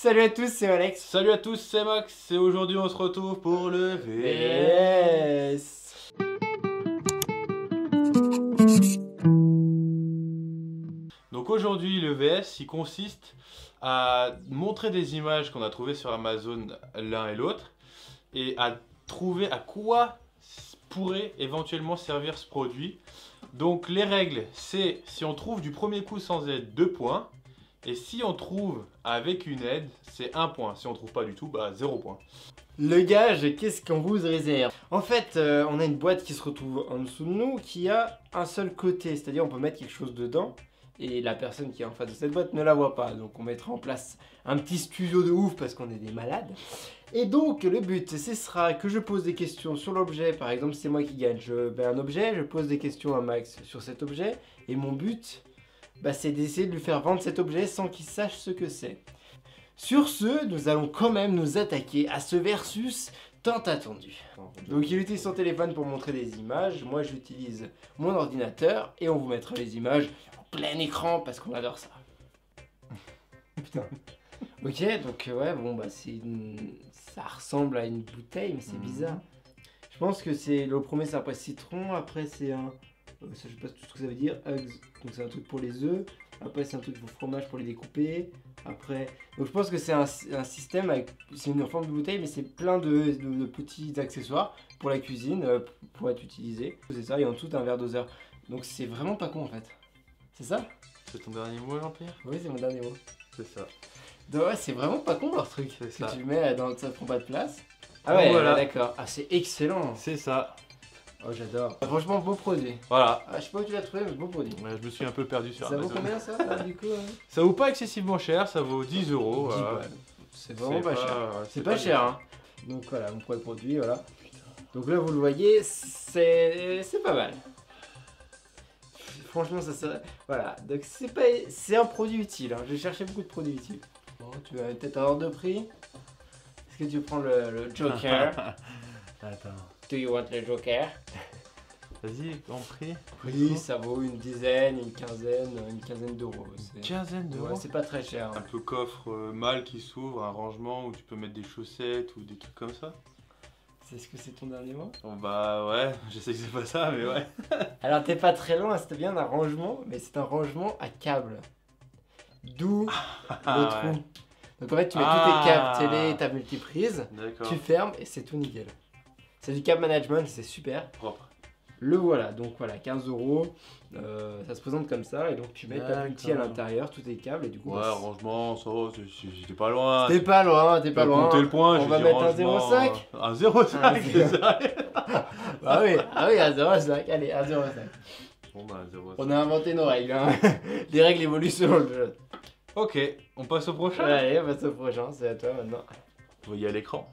Salut à tous, c'est Alex. Salut à tous, c'est Max et aujourd'hui on se retrouve pour le VS. Donc aujourd'hui le VS il consiste à montrer des images qu'on a trouvées sur Amazon l'un et l'autre et à trouver à quoi pourrait éventuellement servir ce produit. Donc les règles, c'est si on trouve du premier coup sans aide, 2 points. Et si on trouve avec une aide, c'est 1 point. Si on trouve pas du tout, bah 0 point. Le gage, qu'est-ce qu'on vous réserve? En fait, on a une boîte qui se retrouve en dessous de nous qui a un seul côté, c'est-à-dire on peut mettre quelque chose dedans et la personne qui est en face de cette boîte ne la voit pas. Donc on mettra en place un petit studio de ouf parce qu'on est des malades. Et donc le but, ce sera que je pose des questions sur l'objet. Par exemple, c'est moi qui gagne. Je mets un objet, je pose des questions à Max sur cet objet et mon but, c'est d'essayer de lui faire vendre cet objet sans qu'il sache ce que c'est. Sur ce, nous allons quand même nous attaquer à ce versus tant attendu. Donc il utilise son téléphone pour montrer des images, moi j'utilise mon ordinateur et on vous mettra les images en plein écran parce qu'on adore ça. Putain. Ok, donc ouais, bon ça ressemble à une bouteille mais c'est bizarre. Je pense que c'est le premier c'est après citron, après c'est un... ça, je sais pas tout ce que ça veut dire, Hugs, donc c'est un truc pour les œufs, après c'est un truc pour fromage pour les découper, après... Donc je pense que c'est un système avec... C'est une forme de bouteille mais c'est plein de petits accessoires pour la cuisine, pour être utilisé. C'est ça, et en tout un verre doseur. Donc c'est vraiment pas con en fait. C'est ça? C'est ton dernier mot, Jean-Pierre? Oui, c'est mon dernier mot. C'est ça. Donc ouais, c'est vraiment pas con leur truc. C'est ça. Que tu mets dans... Ça prend pas de place. Ah ouais, voilà. D'accord. Ah c'est excellent. C'est ça. Oh j'adore. Franchement beau produit. Voilà. Ah, je sais pas où tu l'as trouvé mais beau produit. Ouais, je me suis un peu perdu sur Amazon. Ça vaut combien ça du coup Ça vaut pas excessivement cher, ça vaut 10 euros. 10 balles. C'est vraiment pas cher. C'est pas cher hein. Donc voilà, mon premier produit, voilà. Donc là vous le voyez, c'est pas mal. Franchement ça voilà, donc c'est un produit utile, hein. J'ai cherché beaucoup de produits utiles. Bon, tu vas peut-être avoir de prix. Est-ce que tu prends le Joker? Attends. Do you want le Joker? Vas-y, en prix. Oui, ça vaut une dizaine, une quinzaine d'euros. Une quinzaine d'euros. Ouais, c'est pas très cher. Un Hein. peu coffre mâle qui s'ouvre, un rangement où tu peux mettre des chaussettes ou des trucs comme ça. Est-ce que c'est ton dernier mot? Bon, bah ouais, je sais que c'est pas ça, mais ouais. Alors t'es pas très loin, c'était bien un rangement, mais c'est un rangement à câble. D'où le trou. Ouais. Donc en fait tu mets tous tes câbles télé, ta multiprise, tu fermes et c'est tout nickel. C'est du câble management, c'est super. Propre. Le voilà, donc voilà, 15 euros, ça se présente comme ça et donc tu mets ta multi à l'intérieur, tous tes câbles et du coup... Ouais, rangement, ça va, j'étais pas loin. T'es pas loin, t'es pas loin. Compter le point, on va mettre un 0,5. Un 0,5, c'est ça. Ah oui, un 0,5, allez, un 0,5. Bon bah 0,5. On a inventé nos règles, hein. Les règles évoluent selon le jeu. Ok, on passe au prochain. Allez, on passe au prochain, c'est à toi maintenant. Vous voyez à l'écran.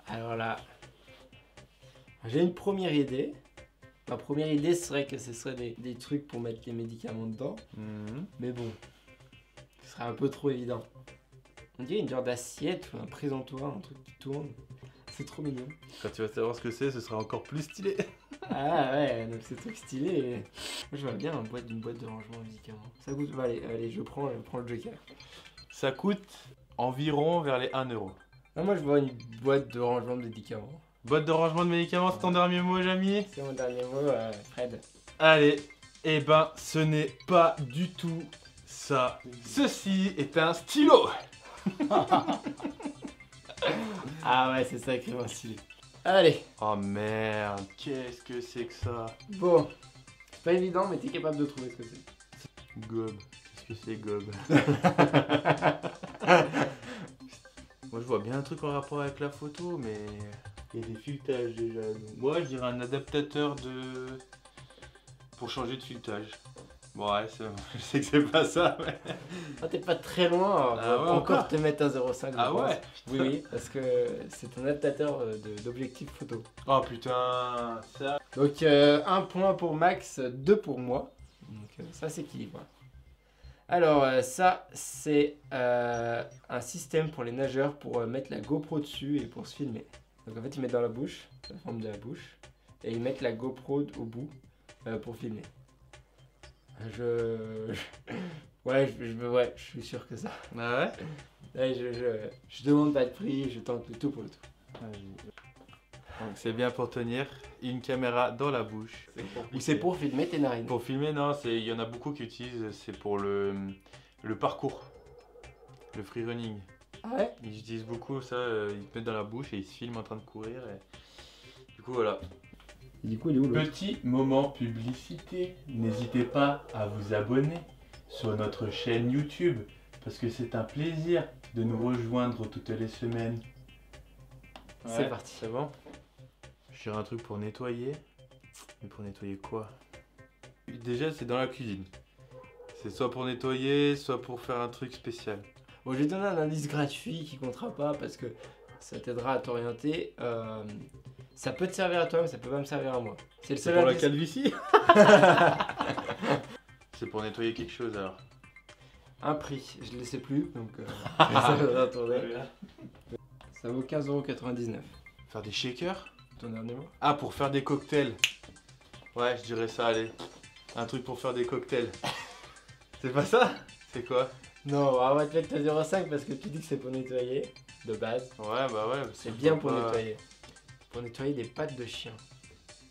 Alors là, j'ai une première idée. Ma première idée serait que ce serait des trucs pour mettre les médicaments dedans. Mais bon, ce serait un peu trop évident. On dirait une genre d'assiette ou un présentoir, un truc qui tourne. C'est trop mignon. Quand tu vas savoir ce que c'est, ce sera encore plus stylé. Ah ouais, donc c'est truc stylé. Et... Moi je vois bien une boîte de rangement de médicaments. Ça coûte... Allez, je prends le Joker. Ça coûte environ vers les 1 euro. Ah, moi je vois une boîte de rangement de médicaments. Boîte de rangement de médicaments, c'est ton dernier mot, Jamy? C'est mon dernier mot, Fred. Allez, eh ben, ce n'est pas du tout ça. Ceci est un stylo. Ah ouais, c'est sacrément stylé. Allez. Oh merde, qu'est-ce que c'est que ça? Bon, c'est pas évident, mais t'es capable de trouver ce que c'est. Gob. Qu'est-ce que c'est gob? Moi je vois bien un truc en rapport avec la photo, mais il y a des fileutages déjà. Donc, moi je dirais un adaptateur de... pour changer de filetage. Bon ouais, je sais que c'est pas ça, mais... Ah, t'es pas très loin, Ah ouais, encore te mettre un 0,5. Ah ouais? Oui, parce que c'est un adaptateur d'objectif photo. Oh putain, ça... Donc 1 point pour Max, 2 pour moi. Donc ça s'équilibre. Alors ça c'est un système pour les nageurs pour mettre la GoPro dessus et pour se filmer. Donc en fait ils mettent dans la bouche, la forme de la bouche, et ils mettent la GoPro au bout pour filmer. Ouais, ouais, je suis sûr que ça. Ah ouais? Ouais, je demande pas de prix, je tente le tout pour le tout. Donc c'est bien pour tenir une caméra dans la bouche. Ou c'est pour filmer tes narines. Pour filmer, non, il y en a beaucoup qui utilisent, c'est pour le parcours, le free running. Ah ouais? Ils utilisent beaucoup ça, ils te mettent dans la bouche et ils se filment en train de courir. Et... Du coup, voilà. Et du coup, il est où le... Petit moment publicité, n'hésitez pas à vous abonner sur notre chaîne YouTube parce que c'est un plaisir de nous rejoindre toutes les semaines. C'est parti. C'est bon? Je dirais un truc pour nettoyer. Mais pour nettoyer quoi? Déjà, c'est dans la cuisine. C'est soit pour nettoyer, soit pour faire un truc spécial. Bon, je vais te donner un indice gratuit qui comptera pas parce que ça t'aidera à t'orienter. Ça peut te servir à toi, mais ça peut pas me servir à moi. C'est le C'est seul pour la indice. calvitie? C'est pour nettoyer quelque chose alors. Un prix, je ne le sais plus, donc ça va tourner. Ça vaut 15,99 €. Faire des shakers? Ton dernier mot? Ah, pour faire des cocktails. Ouais, je dirais ça, allez. Un truc pour faire des cocktails. C'est pas ça? C'est quoi? Non, on va te mettre 0,5 parce que tu dis que c'est pour nettoyer, de base. Ouais, bah ouais. C'est bien pour nettoyer. Pour nettoyer des pattes de chien.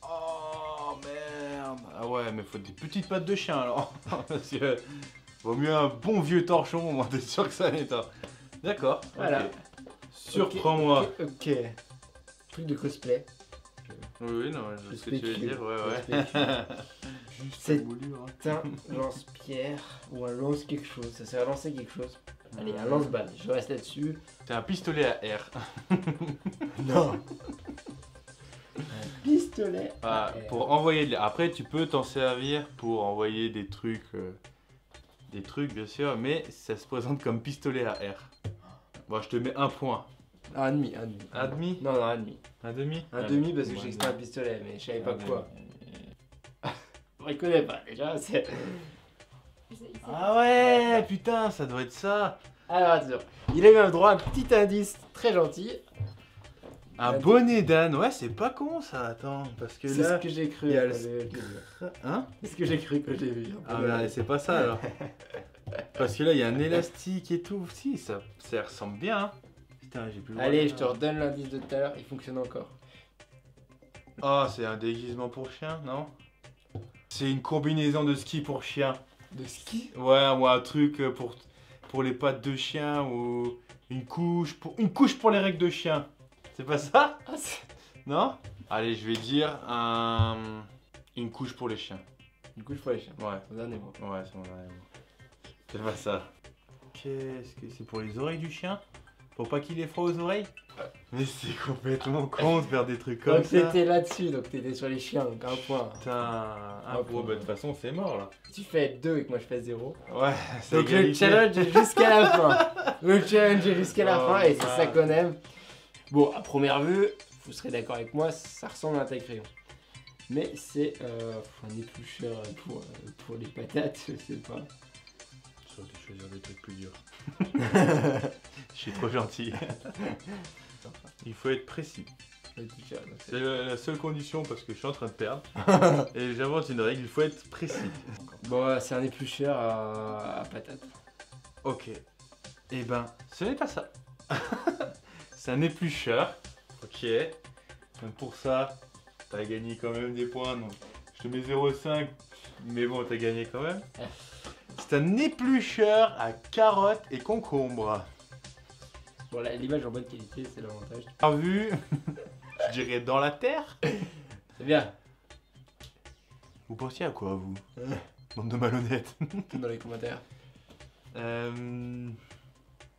Oh merde. Ah ouais, mais faut des petites pattes de chien alors. Parce que vaut mieux un bon vieux torchon, au moins t'es sûr que ça nettoie. D'accord. Voilà. Ok. Surprends-moi. Ok. Truc de cosplay. Oui, non, je sais ce que tu veux spécule. dire, ouais. C'est moulure. un lance-pierre ou un lance quelque chose. Ça sert à lancer quelque chose. Allez, un lance-balle. Je reste là-dessus. C'est un pistolet à air. Non. Un pistolet. Ah, à air. pour envoyer de l'air. Après, tu peux t'en servir pour envoyer des trucs bien sûr, mais ça se présente comme pistolet à air. Bon, je te mets un point. Un demi, un demi. Un demi? Non, un demi. Un demi? Un demi parce que j'ai extrait un pistolet, mais je savais pas quoi. Je ne connais pas déjà. C'est... Ah ouais, putain, ça doit être ça. Alors attention, il a eu un droit à un petit indice très gentil. Un bonnet d'âne, ouais, c'est pas con ça, attends, parce que C'est là... ce que j'ai cru. il y a quand le- j'ai vu. Hein? C'est ce que j'ai cru quand j'ai vu. Ah mais c'est pas ça alors. Parce que là, il y a un élastique et tout, si, ça ressemble bien. Hein. Putain, j'ai plus le droit Allez, de- je te redonne l'indice de tout à l'heure, il fonctionne encore. Oh, c'est un déguisement pour chien, non? C'est une combinaison de ski pour chien. De ski? Ouais, ou un truc pour les pattes de chien, ou une couche pour les règles de chien. C'est pas ça? Ah, c'est... Non? Allez, je vais dire une couche pour les chiens. Du coup, je ferai les chiens. Ouais, Au dernier mot. ouais, c'est mon dernier mot. C'est pas ça. Qu'est-ce que c'est pour les oreilles du chien? Pour pas qu'il ait froid aux oreilles? Mais c'est complètement con de faire des trucs comme Donc ça. c'était là-dessus, donc t'étais sur les chiens, donc un point. Putain, Un gros, point. bah de toute façon c'est mort là. Tu fais 2 et que moi je fais 0. Ouais, c'est Donc le égalité. challenge est jusqu'à la fin. Le challenge est jusqu'à la Oh, fin et c'est ça man. qu'on aime. Bon, à première vue, vous serez d'accord avec moi, ça ressemble à un taille-crayon. Mais c'est un éplucheur pour les patates, je sais pas. J'aurais dû choisir des trucs plus durs. Je suis trop gentil. Il faut être précis. Éplucheur, donc C'est la seule condition parce que je suis en train de perdre. Et j'invente une règle, il faut être précis. Bon, c'est un éplucheur à patates. Ok. Eh ben, ce n'est pas ça. C'est un éplucheur. Ok. Donc pour ça, t'as gagné quand même des points. Donc je te mets 0,5. Mais bon, t'as gagné quand même. C'est un éplucheur à carottes et concombres. Bon, là, l'image en bonne qualité, c'est l'avantage. T'as vu? Je dirais dans la terre. C'est bien. Vous pensiez à quoi, vous? Bande de malhonnêtes. Dans les commentaires.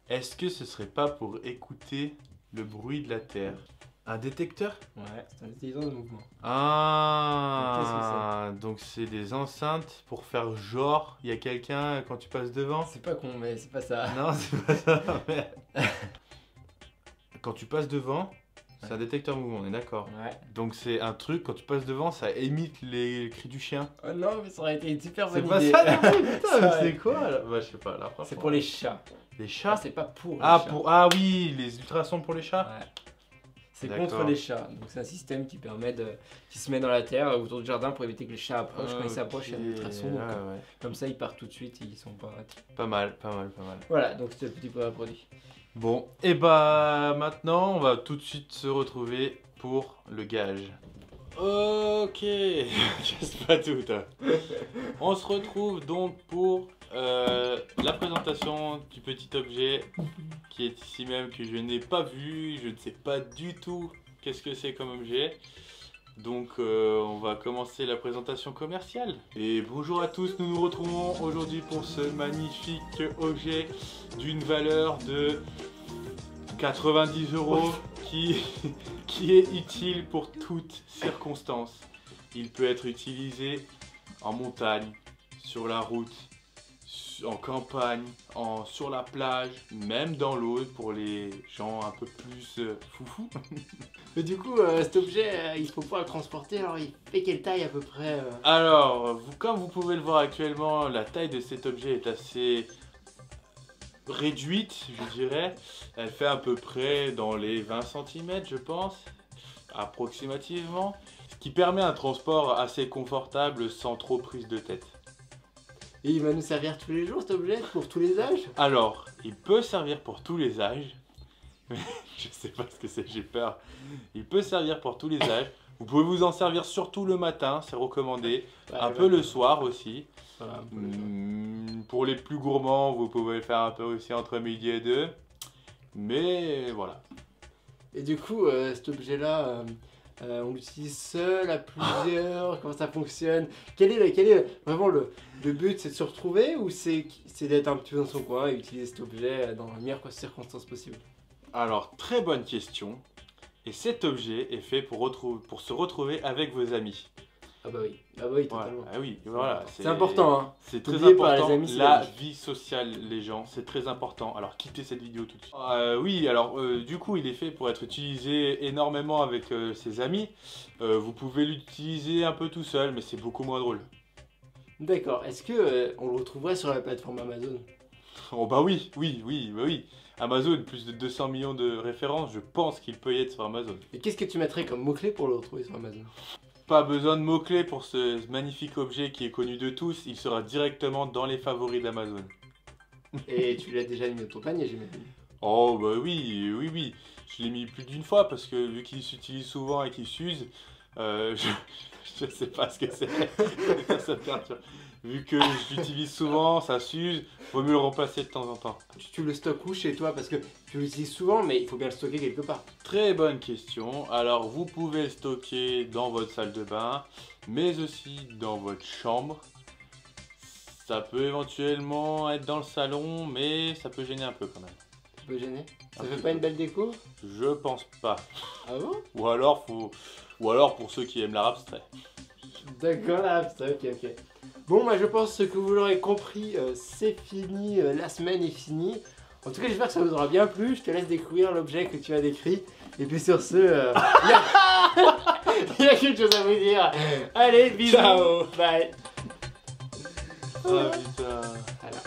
Est-ce que ce serait pas pour écouter le bruit de la terre? Un détecteur? Ouais, c'est un détecteur de mouvement. Ah, donc c'est des enceintes pour faire genre il y a quelqu'un quand tu passes devant? C'est pas con, mais c'est pas ça. Non, c'est pas ça. Mais... Quand tu passes devant, c'est un détecteur mouvement, on est d'accord. Ouais. Donc c'est un truc, quand tu passes devant, ça imite les cris du chien. Oh non, mais ça aurait été une super C'est bonne pas idée. ça, non, putain, Ça mais aurait- c'est quoi là? Bah, je sais pas, là. C'est pour les chats. Les Ah, chats? c'est pas pour les Ah, chats. pour... ah oui, les ultrasons pour les chats? Ouais. C'est D'accord. contre les chats. Donc c'est un système qui se met dans la terre autour du jardin pour éviter que les chats approchent. Quand ils s'approchent, il y a un ultrason. Donc, ouais. comme ça, ils partent tout de suite et ils sont pas. Pas mal. Voilà, donc c'était le petit produit. Bon, et bah maintenant on va tout de suite se retrouver pour le gage. Ok, casse pas tout. Hein. On se retrouve donc pour la présentation du petit objet qui est ici même, que je n'ai pas vu, je ne sais pas du tout qu'est-ce que c'est comme objet. Donc on va commencer la présentation commerciale. Et bonjour à tous, nous nous retrouvons aujourd'hui pour ce magnifique objet d'une valeur de 90 € qui est utile pour toutes circonstances. Il peut être utilisé en montagne, sur la route, en campagne, sur la plage, même dans l'eau pour les gens un peu plus foufous. Mais du coup, cet objet, il faut pas le transporter, alors il fait quelle taille à peu près Alors, comme vous pouvez le voir actuellement, la taille de cet objet est assez réduite, je dirais. Elle fait à peu près dans les 20 cm, je pense, approximativement. Ce qui permet un transport assez confortable sans trop prise de tête. Et il va nous servir tous les jours cet objet, pour tous les âges? Alors, il peut servir pour tous les âges. Je sais pas ce que c'est, j'ai peur. Il peut servir pour tous les âges. Vous pouvez vous en servir surtout le matin, c'est recommandé. Ouais, un peu le soir aussi. Voilà, Pour les plus gourmands, vous pouvez le faire un peu aussi entre midi et 2. Mais voilà. Et du coup, cet objet-là, on l'utilise seul, à plusieurs, comment ça fonctionne? Quel est vraiment le but? C'est de se retrouver ou c'est d'être un petit peu dans son coin et utiliser cet objet dans les meilleures circonstances possibles? Alors, très bonne question. Et cet objet est fait pour se retrouver avec vos amis. Ah bah oui, Voilà. totalement. Ah oui, voilà. C'est important, hein. C'est très N'oubliez pas, important. les amis, c'est La la vie. vie sociale, les gens, c'est très important. Alors, quittez cette vidéo tout de suite. Oui, alors, du coup, il est fait pour être utilisé énormément avec ses amis. Vous pouvez l'utiliser un peu tout seul, mais c'est beaucoup moins drôle. D'accord, est-ce que on le retrouverait sur la plateforme Amazon? Oh bah oui. Amazon, plus de 200 millions de références, je pense qu'il peut y être sur Amazon. Et qu'est-ce que tu mettrais comme mot-clé pour le retrouver sur Amazon? Pas besoin de mots-clés pour ce magnifique objet qui est connu de tous, il sera directement dans les favoris d'Amazon. Et tu l'as déjà mis dans ton panier, j'imagine. Oh bah oui. Je l'ai mis plus d'une fois parce que vu qu'il s'utilise souvent et qu'il s'use, je sais pas ce que c'est. Ça me perturbe. Vu que je l'utilise souvent, ça s'use, vaut mieux le remplacer de temps en temps. Tu le stockes où chez toi? Parce que tu l'utilises souvent, mais il faut bien le stocker quelque part. Très bonne question. Alors vous pouvez le stocker dans votre salle de bain, mais aussi dans votre chambre. Ça peut éventuellement être dans le salon, mais ça peut gêner un peu quand même. Ça peut gêner? Ça Un fait petit pas peu. une belle déco? Je pense pas. Ah bon? Ou alors pour ceux qui aiment l'art abstrait. D'accord, là, ok. Bon, moi je pense que vous l'aurez compris, c'est fini, la semaine est finie. En tout cas, j'espère que ça vous aura bien plu. Je te laisse découvrir l'objet que tu as décrit. Et puis sur ce, il y a quelque chose à vous dire. Allez, bisous. Ciao. Bye. Ah putain. Voilà.